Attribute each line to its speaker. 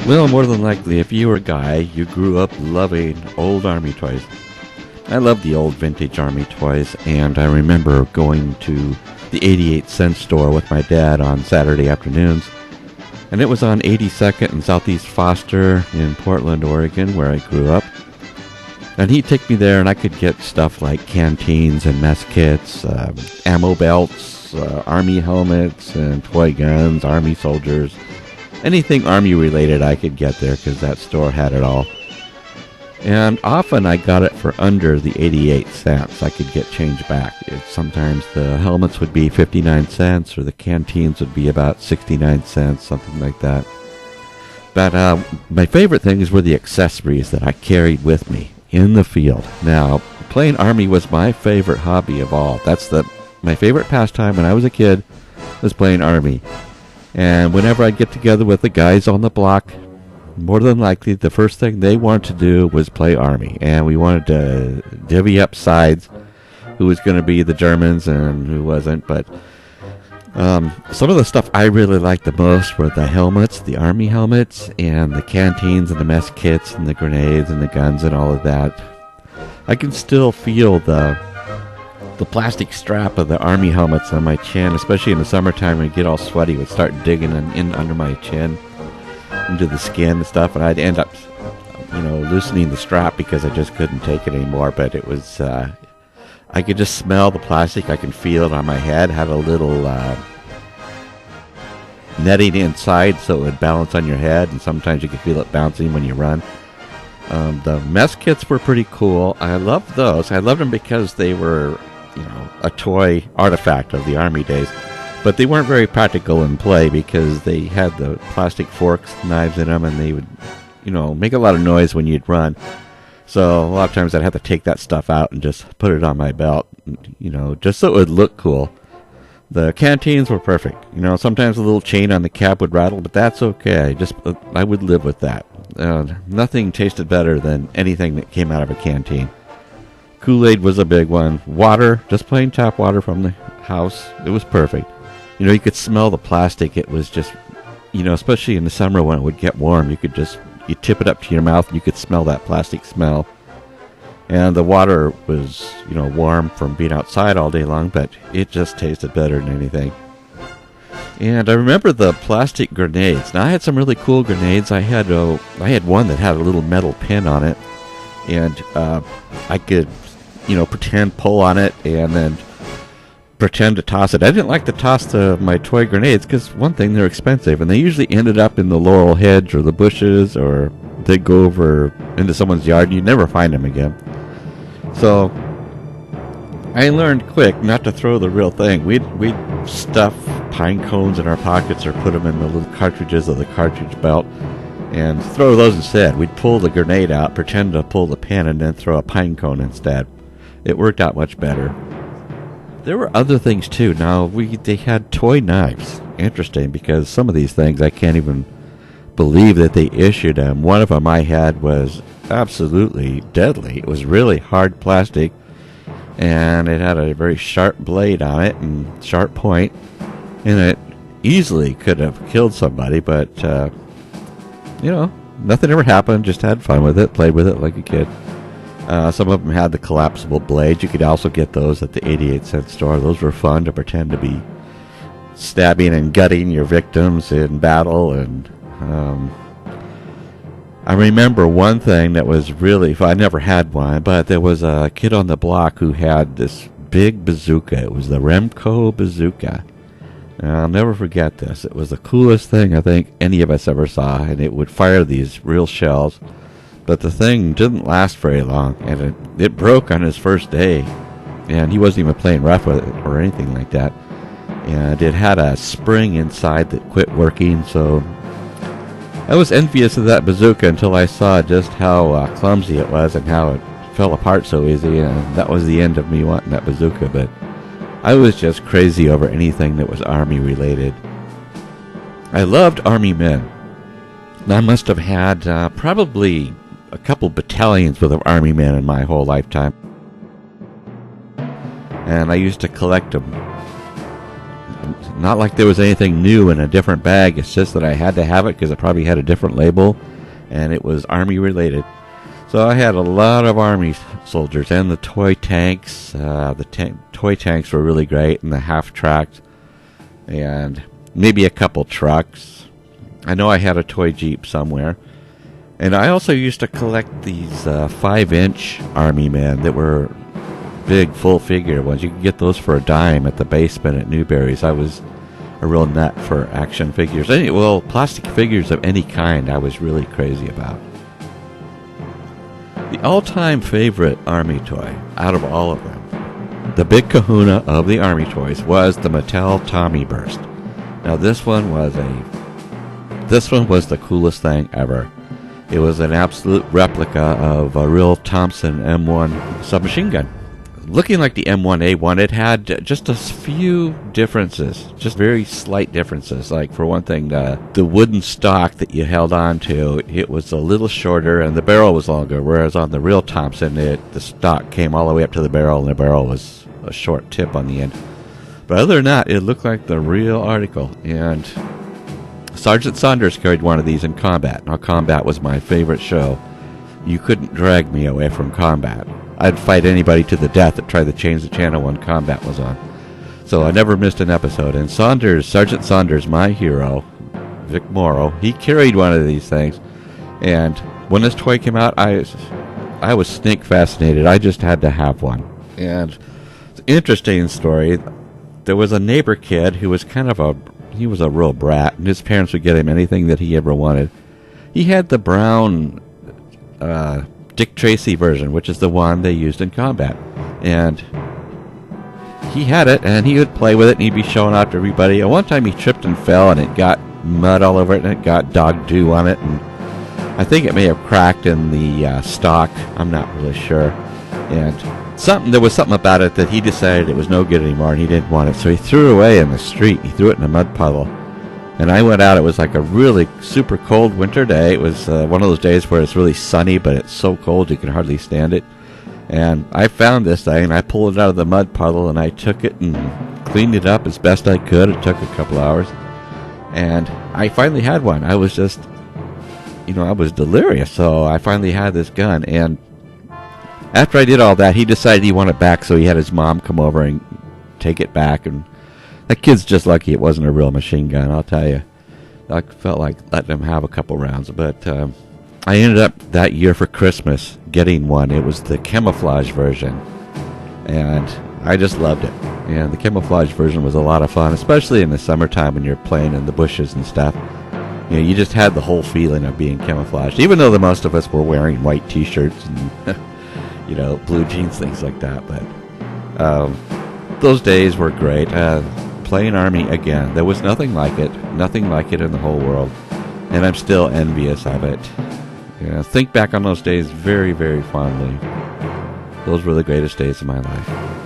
Speaker 1: Well, more than likely, if you were a guy, you grew up loving old Army toys. I love the old vintage Army toys, and I remember going to the 88-cent store with my dad on Saturday afternoons. And it was on 82nd and Southeast Foster in Portland, Oregon, where I grew up. And he'd take me there, and I could get stuff like canteens and mess kits, ammo belts, Army helmets, and toy guns, Army soldiers. Anything Army-related I could get there, because that store had it all. And often I got it for under the 88 cents. I could get change back. Sometimes the helmets would be 59 cents, or the canteens would be about 69 cents, something like that. But my favorite things were the accessories that I carried with me in the field. Now, playing Army was my favorite hobby of all. My favorite pastime when I was a kid was playing Army. And whenever I'd get together with the guys on the block, more than likely the first thing they wanted to do was play Army. And we wanted to divvy up sides, who was going to be the Germans and who wasn't. But some of the stuff I really liked the most were the helmets, the Army helmets, and the canteens and the mess kits and the grenades and the guns and all of that. I can still feel the plastic strap of the Army helmets on my chin, especially in the summertime when you get all sweaty. It would start digging in under my chin into the skin and stuff, and I'd end up, loosening the strap because I just couldn't take it anymore. But it was, I could just smell the plastic. I can feel it on my head. Had a little netting inside so it would balance on your head, and sometimes you could feel it bouncing when you run. The mess kits were pretty cool. I loved those. I loved them because they were, a toy artifact of the Army days. But they weren't very practical in play because they had the plastic forks, knives in them, and they would, make a lot of noise when you'd run. So a lot of times I'd have to take that stuff out and just put it on my belt, just so it would look cool. The canteens were perfect. Sometimes a little chain on the cap would rattle, but that's okay. I would live with that. Nothing tasted better than anything that came out of a canteen. Kool-Aid was a big one. Water, just plain tap water from the house. It was perfect. You could smell the plastic. It was just, especially in the summer when it would get warm, you tip it up to your mouth and you could smell that plastic smell. And the water was, warm from being outside all day long, but it just tasted better than anything. And I remember the plastic grenades. Now, I had some really cool grenades. I had one that had a little metal pin on it, and I could, pull on it and then pretend to toss it. I didn't like to toss my toy grenades because, one thing, they're expensive, and they usually ended up in the laurel hedge or the bushes, or they'd go over into someone's yard and you'd never find them again. So I learned quick not to throw the real thing. We'd stuff pine cones in our pockets or put them in the little cartridges of the cartridge belt and throw those instead. We'd pull the grenade out, pretend to pull the pin, and then throw a pine cone instead. It worked out much better. There were other things too. Now, they had toy knives. Interesting, because some of these things I can't even believe that they issued them. One of them I had was absolutely deadly. It was really hard plastic, and it had a very sharp blade on it and sharp point, and it easily could have killed somebody, but nothing ever happened. Just had fun with it, played with it like a kid. Some of them had the collapsible blades. You could also get those at the 88-cent store. Those were fun to pretend to be stabbing and gutting your victims in battle. And I remember one thing that was really fun. I never had one, but there was a kid on the block who had this big bazooka. It was the Remco Bazooka. And I'll never forget this. It was the coolest thing I think any of us ever saw, and it would fire these real shells. But the thing didn't last very long, and it broke on his first day, and he wasn't even playing rough with it or anything like that. And it had a spring inside that quit working, so I was envious of that bazooka until I saw just how clumsy it was and how it fell apart so easy, and that was the end of me wanting that bazooka. But I was just crazy over anything that was Army related. I loved Army men. I must have had probably a couple battalions worth of Army men in my whole lifetime. And I used to collect them. not like there was anything new in a different bag. It's just that I had to have it because it probably had a different label, and it was Army related. So I had a lot of Army soldiers and the toy tanks. Toy tanks were really great, and the half-tracked, and maybe a couple trucks. I know I had a toy Jeep somewhere. And I also used to collect these 5-inch Army men that were big, full-figure ones. You could get those for $0.10 at the basement at Newberry's. I was a real nut for action figures. Plastic figures of any kind I was really crazy about. The all-time favorite Army toy out of all of them, the big kahuna of the Army toys, was the Mattel Tommy Burst. Now this one was the coolest thing ever. It was an absolute replica of a real Thompson M1 Submachine Gun. Looking like the M1A1, it had just a few differences, just very slight differences. Like, for one thing, the wooden stock that you held on to, it was a little shorter and the barrel was longer, whereas on the real Thompson, the stock came all the way up to the barrel and the barrel was a short tip on the end. But other than that, it looked like the real article. And Sergeant Saunders carried one of these in combat. Now, combat was my favorite show. You couldn't drag me away from combat. I'd fight anybody to the death that tried to change the channel when combat was on. So I never missed an episode. And Sergeant Saunders, my hero, Vic Morrow, he carried one of these things. And when this toy came out, I was snake fascinated. I just had to have one. And it's an interesting story. There was a neighbor kid who was he was a real brat, and his parents would get him anything that he ever wanted. He had the brown Dick Tracy version, which is the one they used in combat. And he had it, and he would play with it, and he'd be showing off to everybody. And one time he tripped and fell, and it got mud all over it, and it got dog dew on it. And I think it may have cracked in the stock. I'm not really sure. And there was something about it that he decided it was no good anymore, and he didn't want it. So he threw it away in the street. He threw it in a mud puddle. And I went out. It was like a really super cold winter day. It was one of those days where it's really sunny, but it's so cold you can hardly stand it. And I found this thing, and I pulled it out of the mud puddle, and I took it and cleaned it up as best I could. It took a couple hours. And I finally had one. I was just, I was delirious. So I finally had this gun. And after I did all that, he decided he wanted it back, so he had his mom come over and take it back. And that kid's just lucky it wasn't a real machine gun, I'll tell you. I felt like letting him have a couple rounds. But I ended up that year for Christmas getting one. It was the camouflage version. And I just loved it. And the camouflage version was a lot of fun, especially in the summertime when you're playing in the bushes and stuff. You just had the whole feeling of being camouflaged, even though the most of us were wearing white T-shirts and blue jeans, things like that. But those days were great. Playing Army again, there was nothing like it in the whole world, and I'm still envious of it. Think back on those days very, very fondly. Those were the greatest days of my life.